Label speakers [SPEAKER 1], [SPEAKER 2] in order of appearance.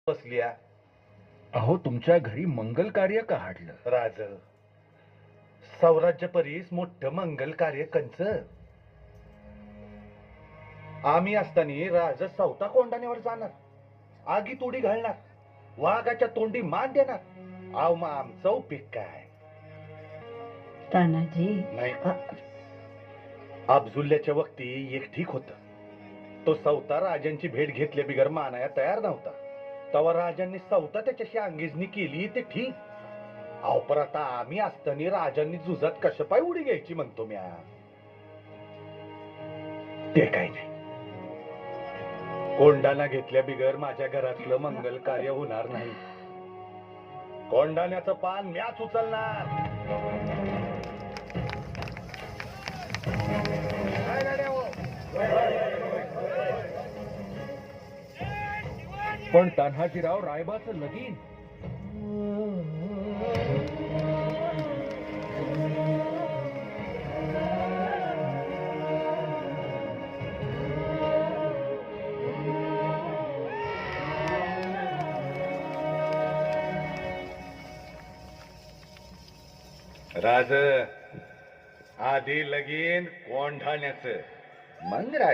[SPEAKER 1] बसलिया.
[SPEAKER 2] अहो तुमच्या घरी मंगल कार्य का हाडलं?
[SPEAKER 1] राज, सौराज्य परीस मोठं मंगल कार्य कंच. आम्ही असताना राज सवता कोंडाण्यावर जाणार, आगीत उडी घालणार, वाघाच्या तोंडी मान देणार. आव मग आमचं उपीक काय?
[SPEAKER 3] तानाजी
[SPEAKER 1] नाही, अब्जुल्याच्या वक्ती एक ठीक होत. तो सवता राजांची भेट घेतल्या बिगर मानाया तयार नव्हता. तवा राजांनी सवता त्याच्याशी अंगेजनी केली ते ठीक. अहो पर आता आम्ही असताना राजांनी जुजात कशा पाय उडी घ्यायची म्हणतो म्या. ते काही नाही. कोंडाणा घेतल्या बिगर माझ्या घरातलं मंगल कार्य होणार नाही. कोंडाण्याचं पान म्याच उचलणार. काय गाड्या हो?
[SPEAKER 2] पण तान्हाजीराव रायबाचं लगीन.
[SPEAKER 1] राज, आधी लगीन कोंढाण्याचं, मग राय